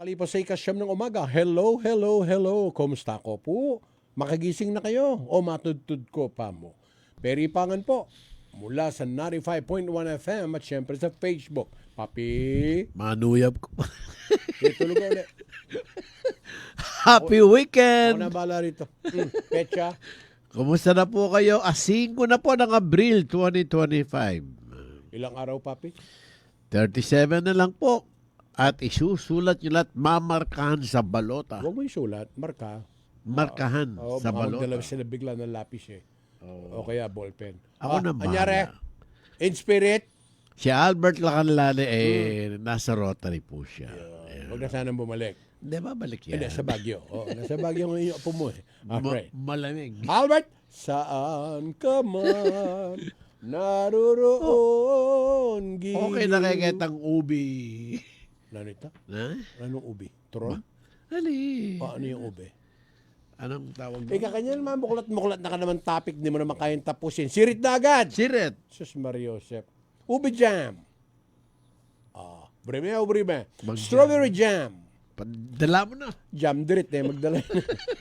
Kalipas sa ikasyam ng umaga, hello, hello, hello. Kumusta ko po? Makagising na kayo o matudtud ko pa mo? Peripangan po mula sa 95.1 FM at syempre sa Facebook. Papi, Manuyab ko. tulog ulit. Happy Ako weekend! na bala rito. Pecha, Kumusta na po kayo? 5 na po ng Abril 2025. ilang araw papi? 37 na lang po. At isusulat nyo lahat, mamarkahan sa balota. Huwag mo isulat, marka. Markahan Oo, sa baka balota. magdala sila bigla ng lapis eh. O kaya ballpen. Ako na Anyari, bahala. in spirit, Si Albert Lacanlane, nasa Rotary po siya. huwag na sanang bumalik. Hindi, babalik yan. Hindi, sa Baguio. Nasa Baguio ngayon yung apo mo eh. Alright. Malamig. Albert, saan ka man naroon Okay na kitang ubi. Nanita? Ha? Anong ubi? Turon? Ali. Paano yung ubi? Anong tawag mo? Kanya naman, muklat na ka naman topic, di mo naman kayang tapusin. Sirit na agad! Siret. Sus Mariosep. Ubi jam. Brime o brime? Mag-jam. Strawberry jam. Dala mo na. Jam dirit eh, magdala.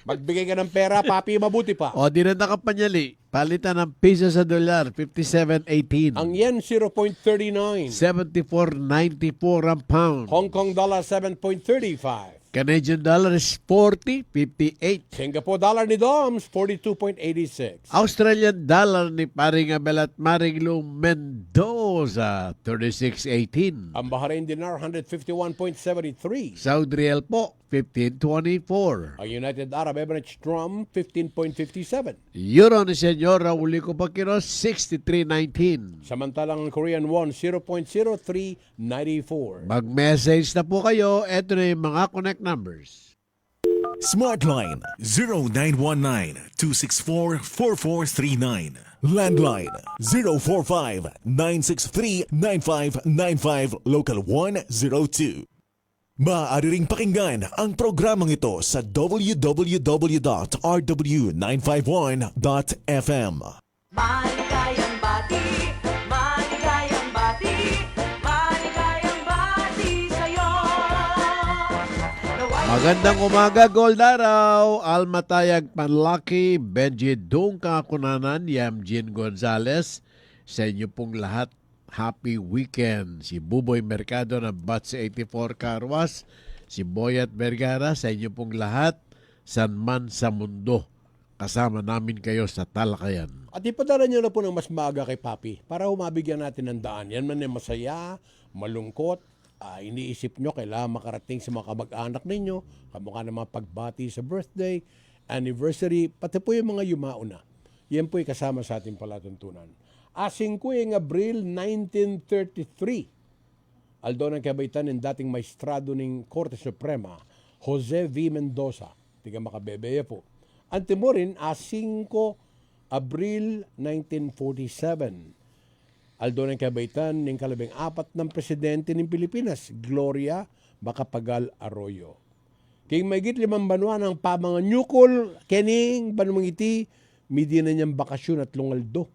Magbigay ka ng pera, papi, mabuti pa. O, di na nakapanyali. Palitan ng piso sa dolyar, 57.18. Ang yen, 0.39. 74.94 ang pound. Hong Kong dollar, 7.35. Canadian dollar is 40.58. Singapore dollar ni Doms, 42.86. Australian dollar ni Paring Abel at Maring Lou Mendoza, 36.18. Ang Bahrain dinar, 151.73. Saudi Real po, 15.24. Ang United Arab Emirates Drum, 15.57. Euro ni Senyora Ulico Paquiros, 63.19. Samantalang ang Korean won, 0.0394. Mag-message na po kayo. Ito na yung mga connect numbers. Smartline 0919-264-4439. Landline 045-963-9595 Local 102. Maaari ring pakinggan ang programang ito sa www.rw951.fm. Maligayang bati, maligayang bati, maligayang bati sa'yo. Magandang umaga, Gold Araw. Almatayag Panlaki, Benji Dungka Kunanan, Yamjin Gonzales. Sa inyo pong lahat, happy weekend. Si Buboy Mercado ng Bats 84 Carwas, si Boyat Vergara, sa inyo pong lahat, san man sa mundo. Kasama namin kayo sa talakayan. At ipadala nyo na po ng mas maaga kay Papi para humabigyan natin ng daan. Yan man ay masaya, malungkot, iniisip nyo kailangan makarating sa mga kamag-anak ninyo, kamukha ng mga pagbati sa birthday, anniversary, pati po yung mga yumauna. Yan po ay kasama sa ating palatuntunan. 5 Abril 1933, aldo ng kabaitan ng dating maestrado ng Korte Suprema, Jose V. Mendoza, tiga Makabebeya po. Antimorin, 5 Abril 1947, aldo ng kabaitan ng 14 ng presidente ng Pilipinas, Gloria Macapagal Arroyo. King mayigit 5 banwa ng pamangan nyukol, kening banumangiti, midi na niyang bakasyon at lungaldo.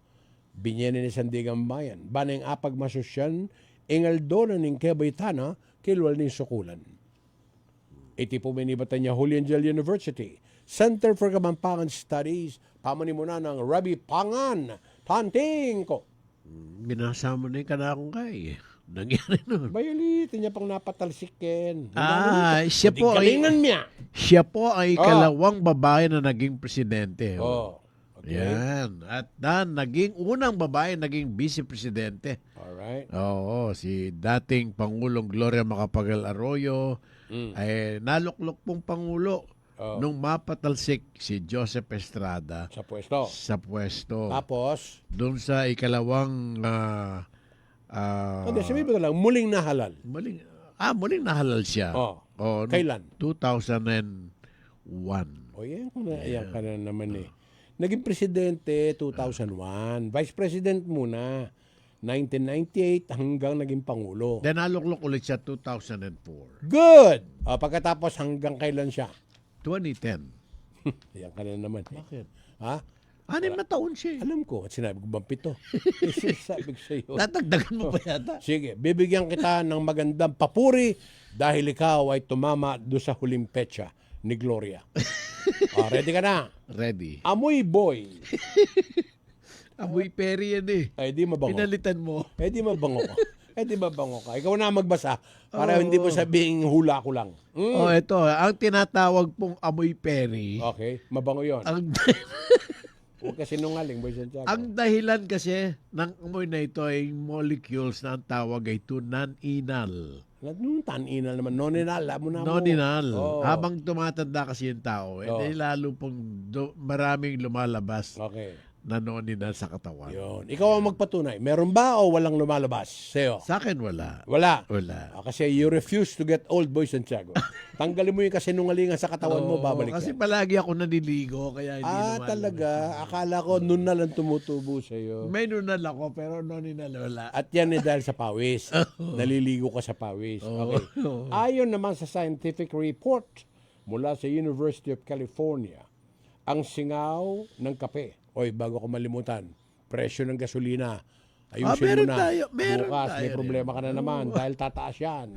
Binyene ni Sandigang Bayan, baneng apag masosyan, ingaldo na ning kebaytana, kilwal ning sukulan. Iti po minibatan niya Julian Gell University, Center for Kapampangan Studies, pamanimuna ng Rabbi Pangan, Tanting ko. Binasa mo na yung kanakong kay. Nangyari nun. Bayalitin niya pang napatalsikin. Siya po Galingan ay, niya. siya po ay ikalawang babae na naging presidente. Oh. Okay. Yan. At naging unang babae naging vice-presidente. Alright. Oo, si dating Pangulong Gloria Macapagal Arroyo ay naluklok pong Pangulo nung mapatalsik si Joseph Estrada Sa pwesto. sa pwesto. Tapos, Doon sa ikalawang hindi, sabihin mo na lang, muling nahalal. muling nahalal siya. Oh. Kailan? 2001. O yan, yan ka na naman eh. Naging presidente 2001. Vice President muna. 1998 hanggang naging Pangulo. Then naluklok ulit siya 2004. Good! Pagkatapos hanggang kailan siya? 2010. Yan ka na naman. Bakit? Ha? 6 na taon siya. Alam ko, at sinabi ko bang 7? Sabi ko sa iyo. Tatagdagan mo pa yata. Sige, bibigyan kita ng magandang papuri dahil ikaw ay tumama do sa huling petsa ni Gloria. Ready ka na? Ready. Amoy boy. Amoy peri yan eh. Ay, di mabango. Pinalitan mo. Di mabango ka. Di mabango ka. Ikaw na magbasa para hindi mo sabing hula ko lang. Oh, ito. Ang tinatawag pong amoy peri. Okay, mabango yon. Ang, Huwag ka sinungaling, Boy Santiago. ang dahilan kasi ng amoy na ito ay molecules na ang tawag ay non-inal. Taninal naman. Noninal. Non-inal. Oh. Habang tumatanda kasi yung tao, Oh. lalo pong maraming lumalabas Okay. na non-inal sa katawan. Yun. Ikaw ang magpatunay. Meron ba o walang lumalabas sa'yo? Sa akin, wala. Wala. Wala. Kasi you refuse to get old, Boy Santiago. Tanggalin mo yung kasinungalingan sa katawan mo, Oo, babalik kasi yan. palagi ako naniligo, kaya hindi lumalabas. Talaga? Akala ko nun na lang tumutubo sa'yo. May nunal ako, pero non-inal wala. At yan ay dahil sa pawis. Naliligo ka sa pawis. Okay. Ayon naman sa scientific report mula sa University of California, ang singaw ng kape. Oy, bago ko malimutan, presyo ng gasolina. Ayusin meron mo na. tayo, meron Bukas, tayo may rin. problema ka na naman dahil tataas yan.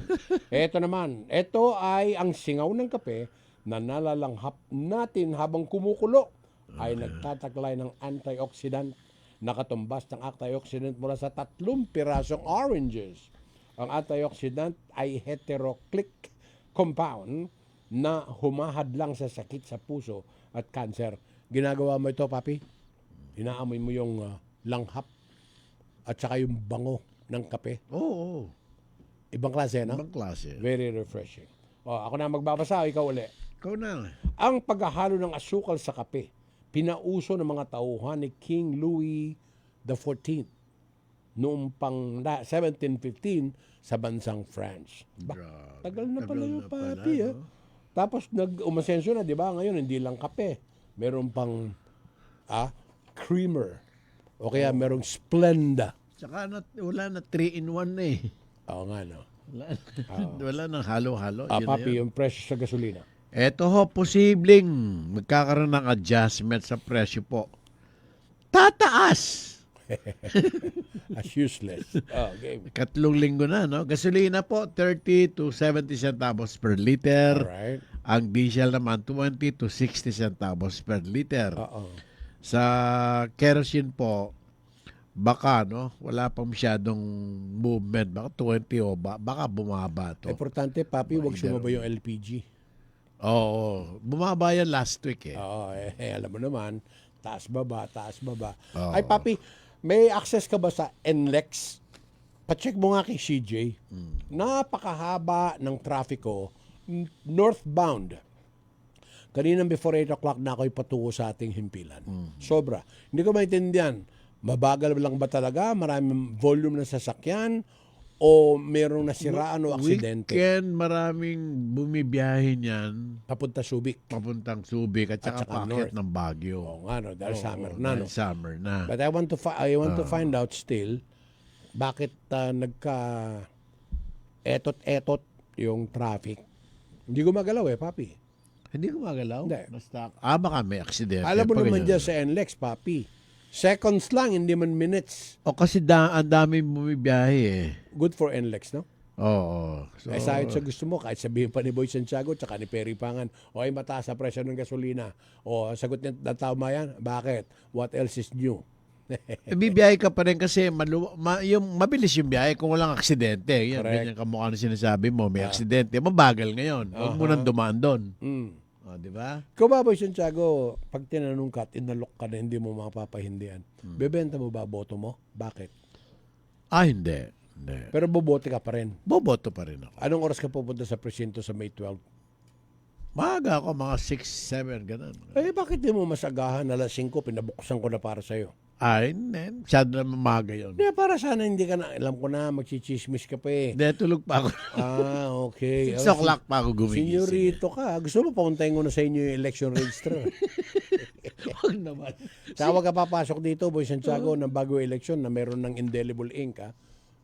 Ito naman, ito ay ang singaw ng kape na nalalanghap natin habang kumukulo ay nagtataglay ng antioxidant na katumbas ng antioxidant mula sa 3 pirasong oranges. Ang antioxidant ay heteroclick compound na humahadlang sa sakit sa puso at cancer. Ginagawa mo ito, papi? Inaamoy mo yung langhap at saka yung bango ng kape. Oo. Ibang klase, no? Ibang klase. Very refreshing. Ako na magbabasa, ikaw uli. Ikaw na. Ang paghahalo ng asukal sa kape, pinauso ng mga tauhan ni King Louis XIV noong pang 1715 sa bansang France. Grabe. Tagal na pala yung na pala, papi, no? Tapos umasenso na, di ba? Ngayon, hindi lang kape. Meron pang creamer. O kaya merong Splenda. Tsaka wala na 3-in-1 na eh. Oo nga, no? Wala nang halo-halo. Yun na Papi, yun. yung presyo sa gasolina. Eto ho, posibleng magkakaroon ng adjustment sa presyo po. Tataas! As useless. Game. 3 linggo na, no? Gasolina po, 30 to 70 centavos per liter. Alright. Ang diesel naman, 20 to 60 centavos per liter. Oo. Sa kerosene po, baka, no? Wala pang masyadong movement. Baka 20 o baka bumaba to. Importante, papi, huwag sumaba yung LPG. Oo. Bumaba yan last week eh. Oo, alam mo naman, taas-baba, taas-baba. Oo. Ay, papi, may access ka ba sa NLEX? Pacheck mo nga kay CJ. Napakahaba ng trafiko northbound. Kaninang before 8 o'clock na ako'y patungo sa ating himpilan. Sobra. Hindi ko maintindihan. Mabagal lang ba talaga? Maraming volume ng sasakyan? O merong nasiraan o aksidente? Weekend, maraming bumibiyahe niyan Papunta Subic. papuntang Subic at saka saka paakit north. ng Baguio. Oo nga, no? Dahil summer Oo, na, dahil no? summer na. But I want to find out still bakit etot-etot yung traffic. Hindi gumagalaw papi. Hindi gumagalaw? Hindi. Basta, baka may aksidente. Alam mo Pag naman ganyan. dyan sa NLEX, papi. Seconds lang, hindi man minutes. O kasi ang dami bumibiyahe eh. Good for NLEX, no? Oo. So, Sa gusto mo, kahit sabihin pa ni Boy Santiago tsaka ni Perry Pangan, o ay mataas sa presyo ng gasolina. O sagot niya ng tama yan, bakit? What else is new? bibiyahe ka pa rin kasi yung mabilis yung biyahe kung walang aksidente. Yan, Correct. ganyan kamukha na sinasabi mo, may aksidente. Mabagal ngayon. Huwag mo nang dumaan doon. O, di ba? Ikaw ba, Boy Santiago, pag tinanong ka at inalok ka na hindi mo mapapahindihan, bebenta mo ba boto mo? Bakit? Hindi. Hindi. Pero bobote ka pa rin. Boboto pa rin ako. Anong oras ka pupunta sa presinto sa May 12? Maaga ako, mga 6, 7, ganun. Bakit di mo masagahan alas 5, pinabuksan ko na para sa'yo? Ay, hindi. Masyado na maaga yun. Hindi, para sana hindi ka na, alam ko na, magchichismis ka pa eh. Hindi, tulog pa ako. Okay. 6 o'clock pa ako gumigising. Senyorito ka. Gusto mo pauntayin ko na sa inyo yung election register. Huwag naman. Tawag ka papasok dito, Boy Santiago, ng bago election na meron ng indelible ink,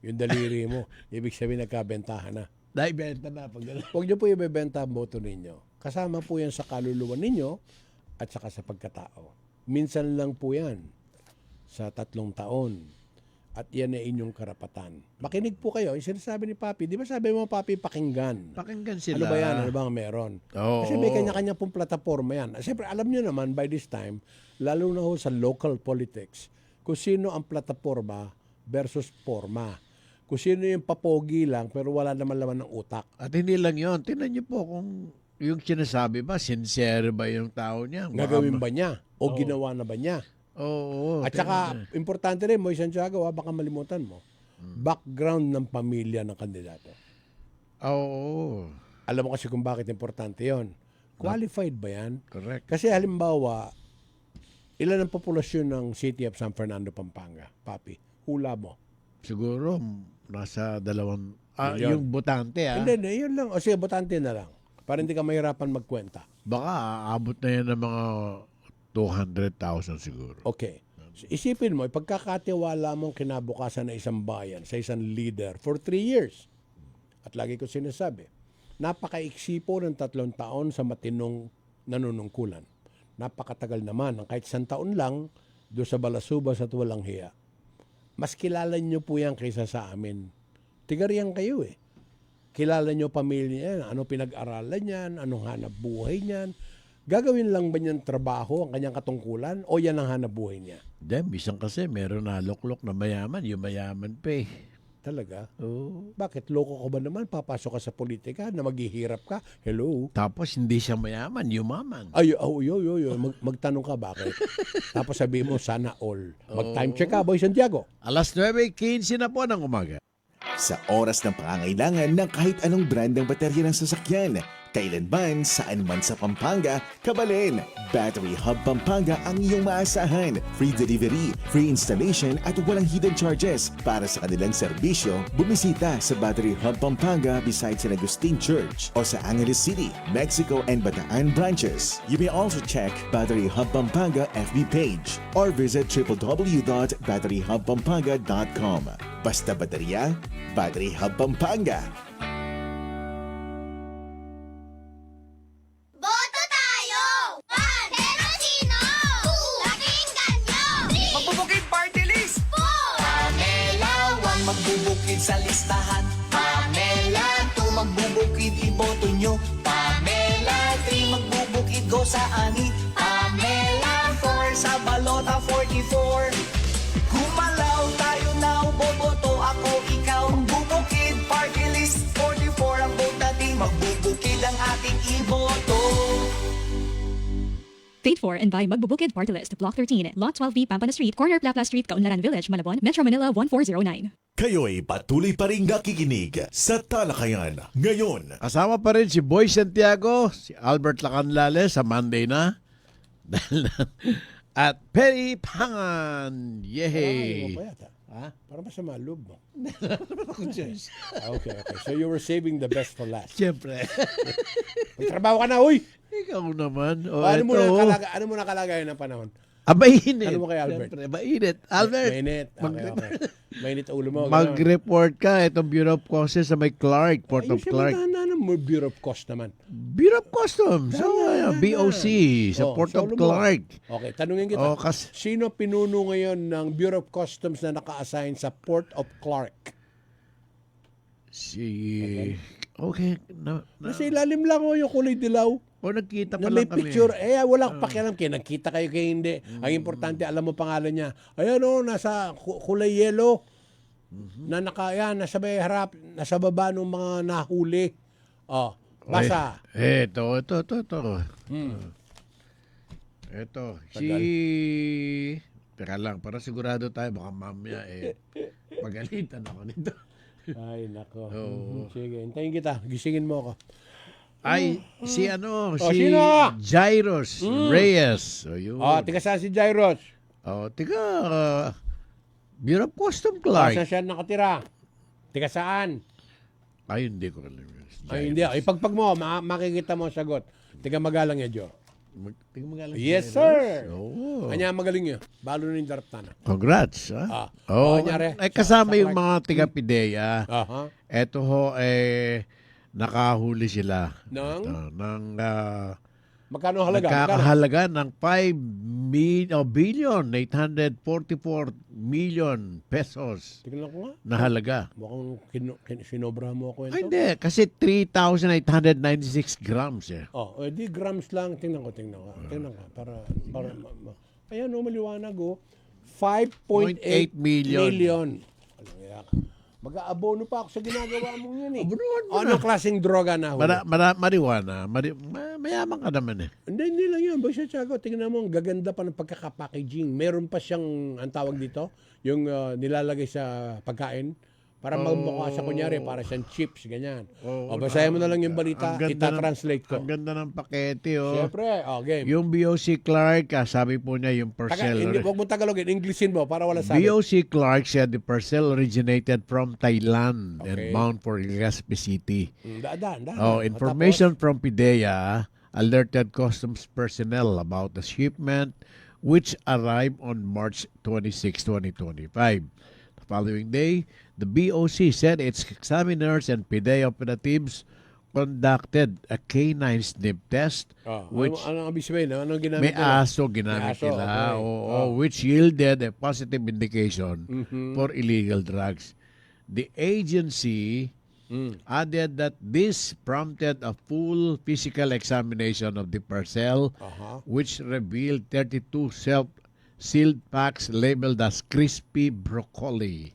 yung daliri mo. Ibig sabihin, nagkabentahan na. Dahil benta na. Pag gano'n. Huwag niyo po ibebenta ang boto ninyo. Kasama po yan sa kaluluwa ninyo at saka sa pagkatao. Minsan lang po yan sa 3 taon. At yan ay inyong karapatan. Makinig po kayo. Yung sinasabi ni Papi, di ba sabi mo, Papi, pakinggan? Pakinggan sila. Ano ba yan? Ano ba ang meron? Oo. Kasi may kanya-kanya pong plataforma yan. Siyempre, alam nyo naman, by this time, lalo na ho sa local politics, kung sino ang plataforma versus forma. Kung sino yung papogi lang, pero wala naman laman ng utak. At hindi lang yun. Tingnan niyo po kung yung sinasabi ba, sincere ba yung tao niya? Gagawin ba niya? O ginawa na ba niya? Oo. At saka, importante rin, Moy Santiago, baka malimutan mo, background ng pamilya ng kandidato. Oo. Alam mo kasi kung bakit importante yon. Qualified ba yan? Correct. Kasi halimbawa, ilan ang populasyon ng City of San Fernando, Pampanga? Papi, hula mo. Siguro, nasa 2 Milyon. yung botante Hindi, yun lang. O sige, botante na lang. Para hindi ka mahirapan magkwenta. Baka aabot na yan ng mga 200,000 siguro. Okay. So, isipin mo, ipagkakatiwala mong kinabukasan ng isang bayan sa isang leader for 3 years. At lagi ko sinasabi, napakaiksi po ng 3 taon sa matinong nanunungkulan. Napakatagal naman, ang kahit 1 taon lang, doon sa balasubas at walang hiya. Mas kilala nyo po yan kaysa sa amin. Tigariyan kayo eh. Kilala nyo pamilya yan, ano pinag-aralan yan, anong hanap buhay niyan. Gagawin lang ba niyan trabaho ang kanyang katungkulan o yan ang hanap buhay niya? Then, bisan kasi meron na luklok na mayaman, yung mayaman pa eh. Talaga? Oo. Bakit? Loko ka ba naman? Papasok ka sa politika na maghihirap ka? Hello? Tapos hindi siya mayaman, yumaman. Ay, magtanong ka bakit? Tapos sabihin mo, sana all. Mag-time check ka, Boy Santiago. Alas 9:15 na po ng umaga. Sa oras ng pangangailangan ng kahit anong brand ng baterya ng sasakyan, kailanman, saan man sa Pampanga, kabalin. Battery Hub Pampanga ang iyong maasahan. Free delivery, free installation at walang hidden charges. Para sa kanilang serbisyo, bumisita sa Battery Hub Pampanga beside San Agustin Church o sa Angeles City, Mexico and Bataan branches. You may also check Battery Hub Pampanga FB page or visit www.batteryhubpampanga.com. Basta baterya, Battery Hub Pampanga. Boto tayo! 1. Pero sino? 2. Pakinggan nyo! 3. Magbubukid party list! 4. Pamela, 1 magbubukid sa listahan. Pamela, 2 magbubukid, iboto nyo. Pamela, 3 magbubukid, go sa ani. Pamela, 4 sa balota, 44. Gumalaw tayo now, boboto ako, ikaw. Magbubukid, party list, 44 ang vote natin. Magbubukid ang ating iboto. Paid for and by Magbubukid Party List, Block 13, Lot 12B, Pampana Street, Corner Plapla Street, Kaunlaran Village, Malabon, Metro Manila 1409. Kayo'y patuloy pa rin nakikinig sa Talakayan. Ngayon, Kasama pa rin si Boy Santiago, si Albert Lacanlales sa Monday na. At Perry Pangan. Ay, Yay! mo pa yata. Ha? Para masama ang loob mo. Okay. So you were saving the best for last. Siyempre. Magtrabaho ka na, uy! Ikaw naman. O, ano eto. mo na kalagayan ng panahon? Mainit. Ano mo kay Albert? Siyempre, mainit. Albert, Mainit. Okay. Mainit ulo mo. mag-report ka. Itong Bureau of Customs sa may Clark, Port of Clark. Ayun mo, Bureau of Cost naman. Bureau of Customs. Sa BOC, sa Oh, Port sa of ulo mo. Clark. Okay, tanungin kita. Oh, Sino pinuno ngayon ng Bureau of Customs na naka-assign sa Port of Clark? Okay. Nasa ilalim lang yung kulay dilaw. O nagkita pa Na may lang kami. picture, walang pakialam. Nagkita kayo kayo hindi. Ang importante, alam mo pangalan niya. Ayan nasa kulay yellow. Na nasa may harap, nasa baba ng mga nahuli. Oh, basa. Ito. Ito. Teka lang, para sigurado tayo, baka mamaya pagalitan ako nito. Ay, nako. Oo. Sige, hintayin kita. Gisingin mo ako. Ay, si sino? Jairus Reyes. O yun. Tiga saan si Jairus? Tiga Bureau of Customs Clark. Saan siya nakatira? Tiga saan? Ay, hindi ko alam yun. Ay, hindi. Ipagpag mo, makikita mo ang sagot. Tiga magalang yan, Joe. Tiga magalang Yes, si sir. Jairus. Oo. Kanya magaling yun. Balo na yung daraptana. Congrats. Ha? Oo, nyari. Kasama Sa yung Clark. mga tiga-pideya. Aha. Eto ho, nakahuli sila. Nang? Ito, ng Magkano halaga? Magkano? Nagkakahalaga ng 5 billion 844 million pesos Tingnan ko nga. na halaga. Mukhang sinobra mo ako Ay, ito. hindi. Kasi 3,896 grams eh. Oh, di grams lang. Tingnan ko. Tingnan ko. Ayan, maliwanag, 5.8 million. million. Alam nga. Mag-aabono pa ako sa ginagawa mong yun eh. Abonohan mo Anong klaseng droga na? Marijuana. Mayaman ka naman eh. Hindi lang yan. Boy Santiago, tingnan mo, ang gaganda pa ng pagkakapackaging. Meron pa siyang, ang tawag dito, yung nilalagay sa pagkain para magmukha sa kunyari, para siyang chips, ganyan. Basahin mo na lang yung balita, ita-translate ko. Ang ganda ng pakete, oh. Siyempre, game. Yung BOC Clark, sabi po niya yung parcel. Huwag mo Tagalogin, Englishin mo para wala sabi. BOC Clark said the parcel originated from Thailand and Okay. bound for Legazpi City. Daan. Information from PIDEA alerted customs personnel about the shipment which arrived on March 26, 2025. The following day, the BOC said its examiners and PIDEA operatives conducted a canine sniff test which Ano ang sabihin? Anong ginamit may aso ginamit May aso, nila, okay. which yielded a positive indication Mm-hmm. for illegal drugs. The agency added that this prompted a full physical examination of the parcel, which revealed 32 self-sealed packs labeled as crispy broccoli.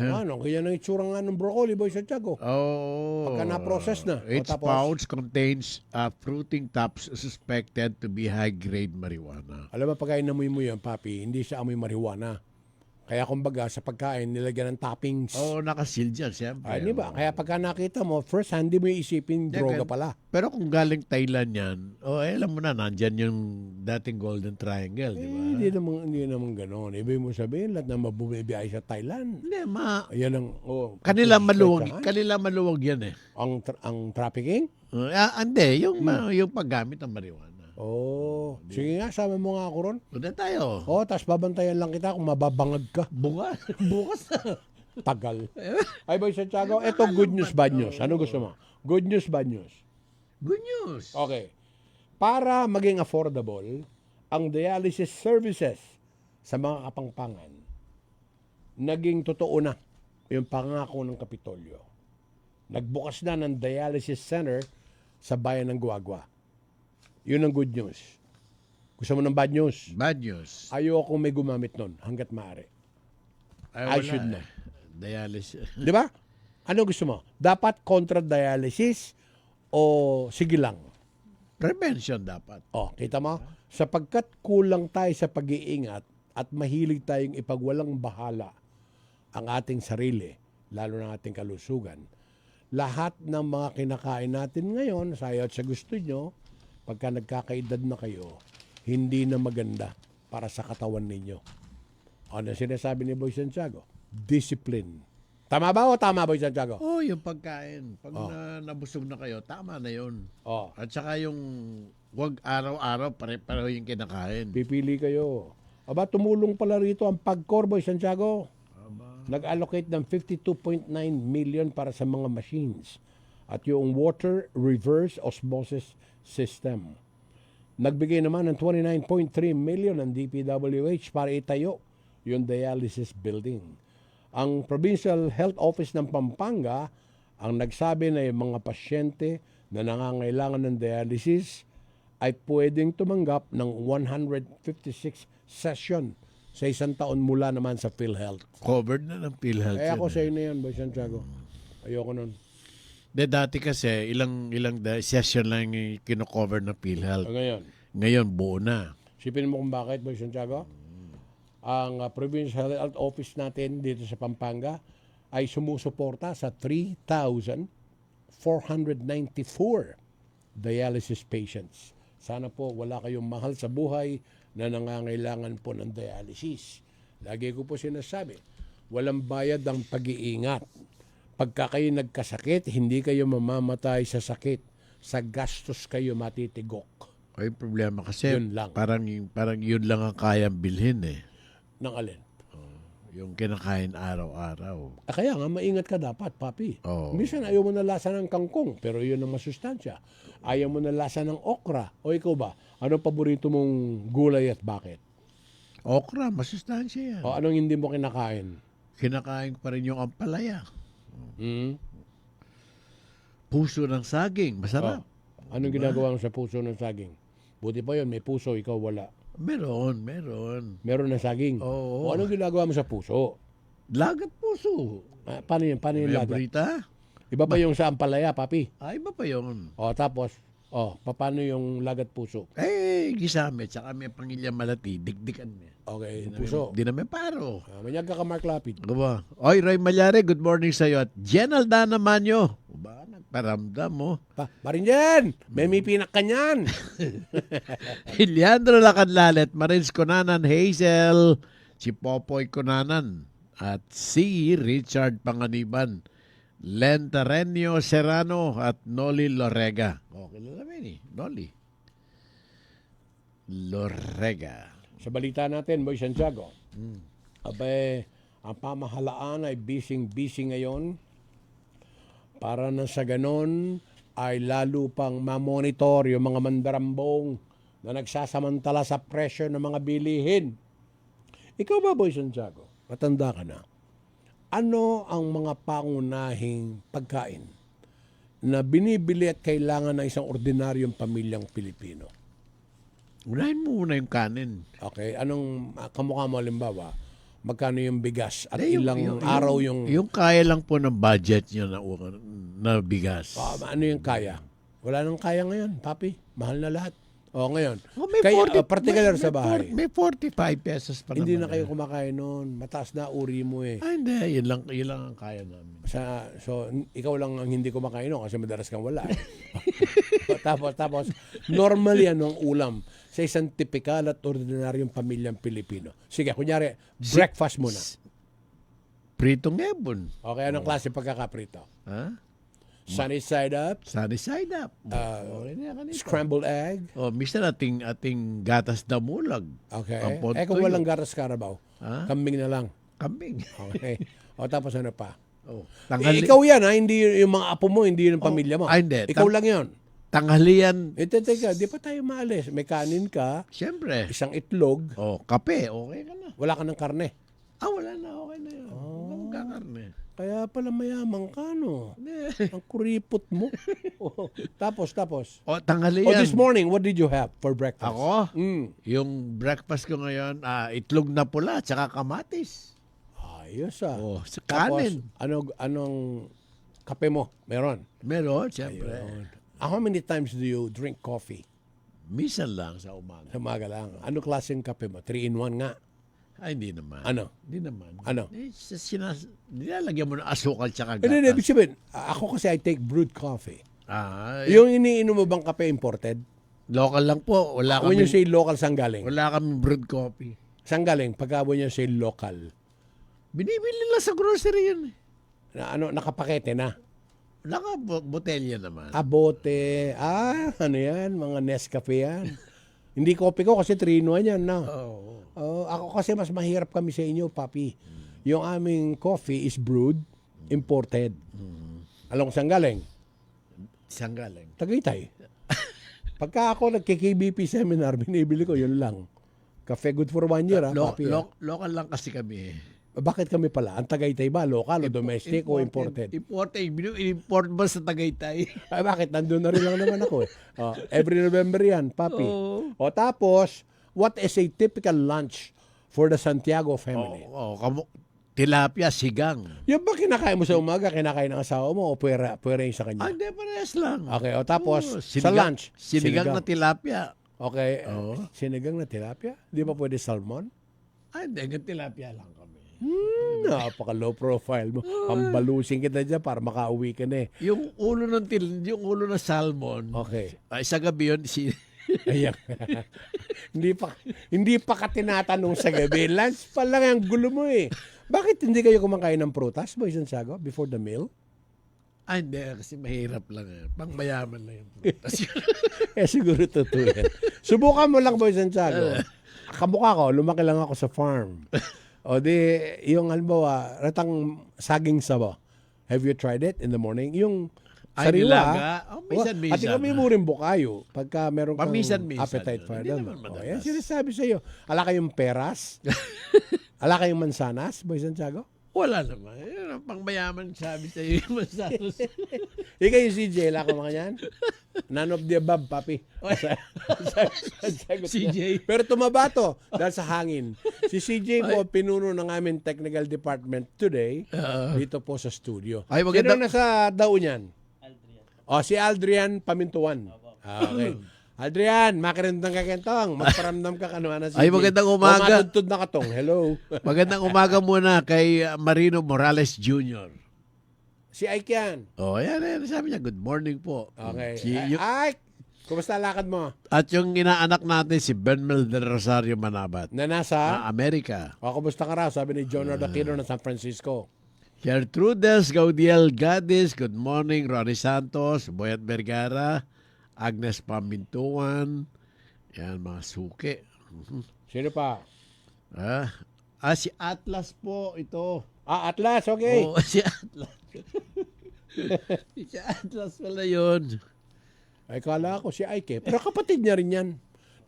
Ano? Kaya nang itsura nga ng broccoli, Boy Santiago. Pagka na-process na. Its Tapos? pouch contains fruiting tops suspected to be high-grade marijuana. Alam mo, pagkain namoy mo yan, papi, hindi siya amoy marijuana. Kaya kumbaga, sa pagkain, nilagyan ng toppings. Nakaseal dyan, siyempre. Di ba? Kaya pagka nakita mo, first hand, di mo iisipin, droga pala. Pero kung galing Thailand yan, alam mo na, nandyan yung dating Golden Triangle, di ba? Hindi naman gano'n. Ibig mo sabihin, lahat na mabubibiyahe sa Thailand. Hindi, Ayan ang, kanila suspetsahan. maluwag yan eh. Ang trafficking? Hindi, yung paggamit ng marijuana. Sige nga, sama mo nga ako ron. Doon tayo. Tapos babantayan lang kita kung mababangag ka. Bukas na. Tagal. Ay, Boy Santiago, eto good news, bad news. Ano gusto mo? Good news, bad news. Good news. Okay. Para maging affordable, ang dialysis services sa mga kapangpangan, naging totoo na yung pangako ng Kapitolyo. Nagbukas na ng dialysis center sa bayan ng Guagua. Yun ang good news. Gusto mo ng bad news? Bad news. Ayoko may gumamit nun hanggat maaari. I should know. Dialysis. Di ba? Ano gusto mo? Dapat contra dialysis o sige lang? Prevention dapat. Kita mo? Sapagkat kulang tayo sa pag-iingat at mahilig tayong ipagwalang bahala ang ating sarili, lalo na ating kalusugan, lahat ng mga kinakain natin ngayon, sayot sa gusto nyo, pagka nagkakaedad na kayo, hindi na maganda para sa katawan ninyo. Ano sinasabi ni Boy Santiago? Discipline. Tama ba o tama, Boy Santiago? Yung pagkain. Pag nabusog na kayo, tama na yun. At saka yung wag araw-araw, pare-pareho yung kinakain. Pipili kayo. Tumulong pala rito ang PAGCOR, Boy Santiago. Nag-allocate ng 52.9 million para sa mga machines at yung water reverse osmosis system. Nagbigay naman ng 29.3 million ng DPWH para itayo yung dialysis building. Ang Provincial Health Office ng Pampanga ang nagsabi na yung mga pasyente na nangangailangan ng dialysis ay pwedeng tumanggap ng 156 session sa isang taon mula naman sa PhilHealth. Covered na ng PhilHealth. Kaya ako yun, sa inyo yan, Boy Santiago. Ayoko nun. dati kasi ilang session lang yung kino-cover ng PhilHealth. Ngayon buo na. Sipin mo kung bakit, Boy Santiago? Ang Provincial Health Office natin dito sa Pampanga ay sumusuporta sa 3,494 dialysis patients. Sana po wala kayong mahal sa buhay na nangangailangan po ng dialysis. Lagi ko po sinasabi, walang bayad ang pag-iingat. Pagka kayo nagkasakit, hindi kayo mamamatay sa sakit. Sa gastos kayo matitigok. Ay, problema kasi Yun lang. parang yun lang ang kayang bilhin eh. Ng alin? Yung kinakain araw-araw. Kaya nga, maingat ka dapat, papi. Oo. Minsan ayaw mo na lasa ng kangkong, pero yun ang masustansya. Ayaw mo na lasa ng okra. O ikaw ba, anong paborito mong gulay at bakit? Okra, masustansya yan. O anong hindi mo kinakain? Kinakain pa rin yung ampalaya. Hmm? Puso ng saging, masarap. Anong ginagawa mo sa puso ng saging? Buti pa yun, may puso, ikaw wala. Meron. Meron na saging. Oo. O anong ginagawa mo sa puso? Lagat puso. Paano yun? Paano yung May lagat? brita? Iba pa yung sa ampalaya, papi. Ay, iba pa yun. O tapos, paano yung lagat puso? Gisame, tsaka may pangilya malati, dikdikan niya. Okay, puso. Di na may paro. Manyag ka Mark Lapid. Diba? Oy, Roy Malyari, good morning sa'yo. At Jen Aldana Manyo. Ba, nagparamdam mo. Marinjan! May pinak ka niyan! Leandro Lacanlalet, Marins Conanan, Hazel, si Popoy Conanan, at si Richard Panganiban, Len Tarenio Serrano, at Noli Lorega. Kilala mo yun eh, Noli. Lorega. Sa balita natin, Boy Santiago. Abay, ang pamahalaan ay busy ngayon para na sa ganon ay lalo pang mamonitor yung mga mandarambong na nagsasamantala sa presyo ng mga bilihin. Ikaw ba, Boy Santiago? Matanda ka na. Ano ang mga pangunahing pagkain na binibili at kailangan ng isang ordinaryong pamilyang Pilipino? Unahin mo muna yung kanin. Okay, anong kamukha mo halimbawa? Magkano yung bigas at Eh, ilang araw yung Yung kaya lang po ng budget niya na bigas. ano yung kaya? Wala nang kaya ngayon, papi. Mahal na lahat. O ngayon, May kaya 40 particular may- sa may bahay. 40 May 45 pesos pa Hindi na naman. kayo kumakain noon. Mataas na uri mo eh. Ay, hindi. Yun lang ang kaya namin. So, ikaw lang ang hindi kumakain noon kasi madalas kang wala. tapos, normally ano ang ulam sa isang tipikal at ordinaryong pamilyang Pilipino? Sige, kunyari, breakfast muna. Pritong ebon. Okay, anong klase pagkakaprito? Ha? Sunny side up, Sunny side up. Okay na kanina. scrambled egg. Minsan ating gatas na mulag. Okay. Ampon Kung tuyo. walang garas karabaw, Ha? kambing na lang. Kambing. Okay. O tapos ano pa? Tanghali, Ikaw yan ha, hindi yung mga apo mo, hindi yung pamilya mo. hindi. Ikaw lang yon. tanghalian. Teka, di pa tayo maalis. May kanin ka, Siyempre. isang itlog, Kape. Okay ka na. wala ka ng karne. Wala na. Okay na yun. Huwag kakarne. Kaya pala mayaman ka, no? Ang kuripot mo. Tapos. Tanghalian. This morning, what did you have for breakfast? Ako? Mm. Yung breakfast ko ngayon, itlog na pula, tsaka kamatis. Ayos ah. Sa Tapos, kanin. anong kape mo? Meron. Meron, siyempre. How many times do you drink coffee? Minsan lang sa umaga. Sa umaga lang. Ano klaseng kape mo? 3-in-1 nga. Hindi naman. Ano? Hindi naman. Ano? Nilalagyan mo ng asukal tsaka gatas. Hindi, ibig sabihin, ako kasi I take brewed coffee. Yung Yung iniinom mo bang kape imported? local lang po. When you say local, saan galing? Wala kami brewed coffee. Saan galing? Pagka when you say local. Binibili lang sa grocery yun. Nakapakete na. Botelya naman. Bote. Ano yan? Mga Nescafe yan. Hindi kopi ko kasi 3-in-1 yan na. Ako kasi mas mahirap kami sa inyo, papi. Yung aming coffee is brewed, imported. Alam ko saan galing? Saan galing? Tagaytay. Pagka ako nagki-KBP seminar, binibili ko, yun lang. Cafe good for 1 year, papi. Local lang kasi kami. Bakit kami pala? Ang Tagaytay ba? Local o domestic o imported? Imported. Import ba sa Tagaytay? Ay, bakit? Nandun na rin lang naman ako eh. Every November yan, papi. O tapos, what is a typical lunch for the Santiago family? Tilapia, sigang. Yung ba kinakain mo sa umaga, kinakain ng asawa mo o pwera yung sa kanya? Hindi, parehas lang. Okay, o tapos, sa Sinigang- lunch? Sinigang na tilapia. Okay, sinigang na tilapia? Di ba pwede salmon? Hindi, tilapia lang kami. Napaka low profile mo. Pambalusing kita dyan para makauwi ka na eh. Yung ulo ng salmon. Okay. Sa gabi yun, Ayan. hindi pa ka tinatanong sa gabi. Lunch pa lang ang gulo mo eh. Bakit hindi kayo kumakain ng prutas, Boy Santiago, before the meal? hindi, kasi mahirap lang. Pangmayaman lang yung prutas. Siguro totoo yan. Subukan mo lang, Boy Santiago. Kamukha ko, lumaki lang ako sa farm. O di, yung halimbawa, ratang saging sabo. Have you tried it in the morning? Yung Ay, sariwa. nilaga? Oh, minsan-minsan. At kami mo rin bukayo pagka meron kang Paminsan-minsan. appetite for Hindi them. naman O, madalas. yan sinasabi sa'yo. Ala kayong peras? Ala kayong mansanas, Boy Santiago? Wala naman. Yan ang pangmayaman sabi sa iyo yung masaros. Ikaw yung CJ, ala ko mga yan? None of the above, papi. Sagot niya. CJ. Pero tumaba to dahil sa hangin. Si CJ po, pinuno ng aming technical department today dito po sa studio. Ay, Sino maganda- nasa daon yan? O, si Aldrian Pamintuan. Okay. Aldrian, makirindang ka kentong. Magparamdam ka kano na CJ. Ay, magandang umaga. O, matudtod na katong. Hello. Magandang umaga muna kay Marino Morales Jr. Si Ike yan. Oh, yan. Sabi niya, good morning po. Okay. Si- Ike, kumusta lakad mo? at yung inaanak natin, si Benmel del Rosario Manabat. Na nasa? Amerika. O, kumusta ka raw? Sabi ni John Aquino ng San Francisco. Gertrudes Gaudiel Gadis, good morning. Ronnie Santos, Boyat Vergara, Agnes Pamintuan, yan, mga suki. Sino pa? Si Atlas po, ito. Atlas, okay. Oh, si Atlas. Si Atlas pala yun. Ay, kala ko si Ike. Pero kapatid niya rin yan.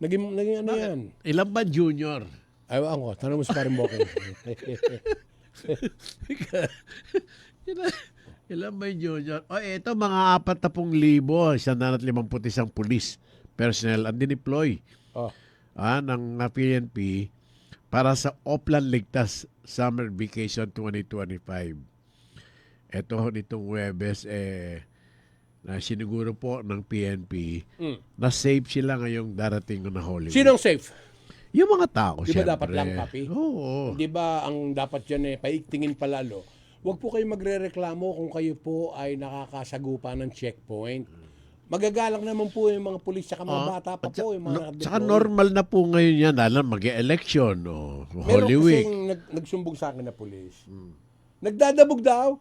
Naging ano yan? Ilan ba junior? Ay, ko. Tanong mo sa paring Bokeng. Ilan ba yung junior? O, ito mga 40,000, 151 pulis personnel ang dineploy Oh. ng PNP para sa Oplan Ligtas Summer Vacation 2025. Ito nitong Huwebes, na siniguro po ng PNP na safe sila ngayong darating na Holy Week. Sinong safe? Yung mga tao, Di ba syempre. dapat lang, Papi? Oo. Di ba ang dapat dyan paigtingin palalo? Huwag po kayo magre-reklamo kung kayo po ay nakakasagupa ng checkpoint. Magagalang naman po yung mga pulis at mga bata pa po. Yung mga Saka deploy. normal na po ngayon yan, alam, mag-election, Meron Holy Week. kasing nagsumbong sa akin na pulis. Nagdadabog daw.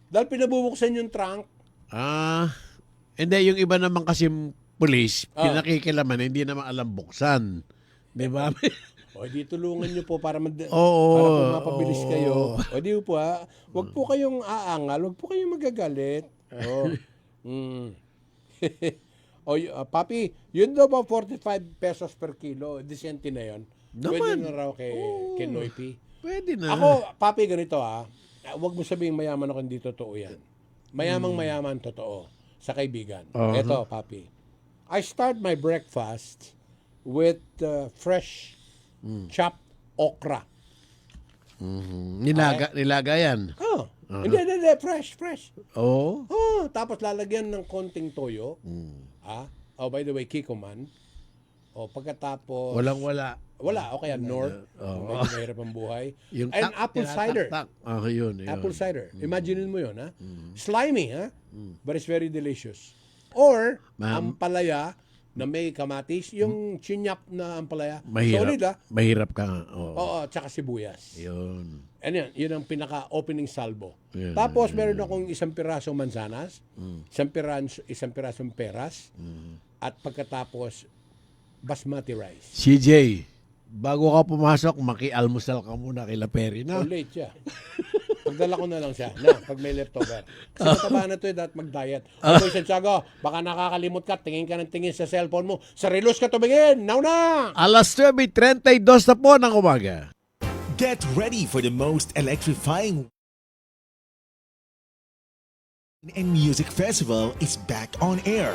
Dahil pinabubuksan yung trunk. Hindi, yung iba naman kasi pulis, pinakikilaman, hindi naman alam buksan. Di ba? O, di tulungan nyo po para, Oo, para po mapabilis oo. kayo. O, di po huwag po kayong aangal, huwag po kayong magagalit. O, Papi, yun daw ba 45 pesos per kilo? Disente na yun. Pwede Naman. na raw kay Noipi. Pwede na. Ako, Papi, ganito huwag mo sabihin mayaman ako, hindi totoo yan. Mayaman totoo sa kaibigan. Ito, Papi. I start my breakfast with fresh chopped okra. Nilaga yan. Oh, hindi, fresh. Oo. Oh, tapos lalagyan ng konting toyo. Oh, by the way, Kikoman. Oh, pagkatapos... Walang-wala. Wala, o kaya North. Medyo mahirap ang buhay. Yung And apple cider. Yun. Apple cider. Imagine mo yun, ha? Slimy, ha? But it's very delicious. Or, ampalaya na may kamatis, yung chinyap na ampalaya. Solid, ha? Mahirap ka nga. Oo. Oo, tsaka sibuyas. Yun. And yun ang pinaka-opening salvo. Yan, Tapos, meron akong isang pirasong mansanas, isang pirasong peras, at pagkatapos, basmati rice. CJ, bago ka pumasok, maki-almusal ka muna kay Perry na. Late siya. Pagdala ko na lang siya. Na, pag may leftover. Kasi mataba na to dapat mag-diet. Boy Santiago, baka nakakalimot ka, tingin ka ng tingin sa cellphone mo. Sarilos ka tumingin! Now na! Alas 9:32 na po ng umaga. Get ready for the most electrifying and music festival is back on air.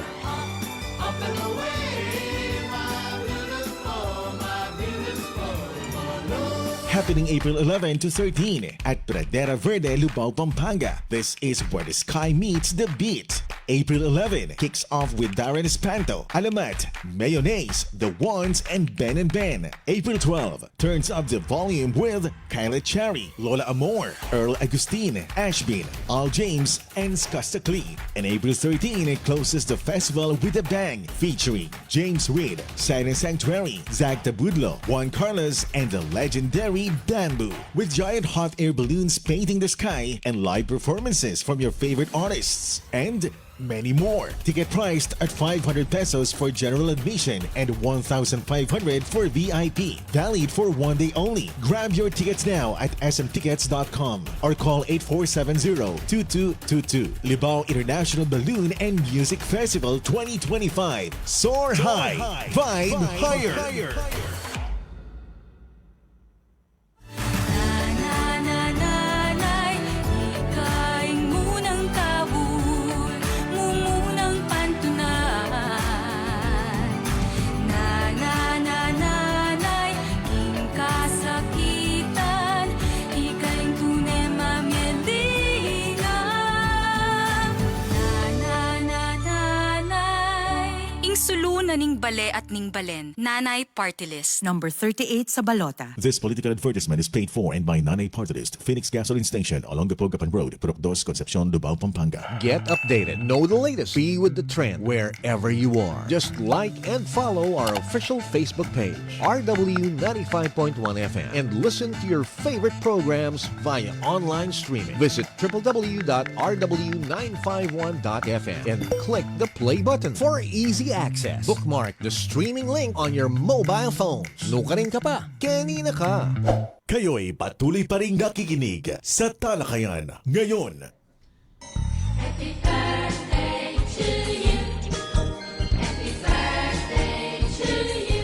Happening April 11 to 13 at Pradera Verde, Lubao, Pampanga. This is where the sky meets the beat. April 11 kicks off with Darren Espanto, Alamat, Mayonnaise, The Ones, and Ben. April 12 turns up the volume with Kyla Cherry, Lola Amor, Earl Agustin, Ashbin, Al James, and Skasta Klee. And April 13 closes the festival with a bang featuring James Reid, Silent Sanctuary, Zach Tabudlo, Juan Carlos, and the legendary Bamboo, with giant hot air balloons painting the sky and live performances from your favorite artists. And many more. Ticket priced at 500 pesos for general admission and 1,500 for VIP. Valid for 1 day only. Grab your tickets now at smtickets.com or call 8470-2222. Libao International Balloon and Music Festival 2025. Soar high, vibe higher. Nanay, ika'y munang kabul, mumunang pantunan. Nanay, king kasakitan, ika'y tunay mamyelina. Nanay, ing sulunan ning bale at ning balen, Nanay Party List. Number 38 sa balota. This political advertisement is paid for and by Nanay Party List, Phoenix Gasoline Station along the Pogapan Road, Purok 2, Concepcion, Lubao, Pampanga. Get updated. Know the latest. Be with the trend wherever you are. Just like and follow our official Facebook page, RW 95.1 FM, and listen to your favorite programs via online streaming. Visit www.rw951.fm and click the play button for easy access. Bookmark the streaming link on your mobile phones. Nukarin ka pa. Kanina ka. Kayo'y patuloy pa rin nakikinig sa Talakayan ngayon.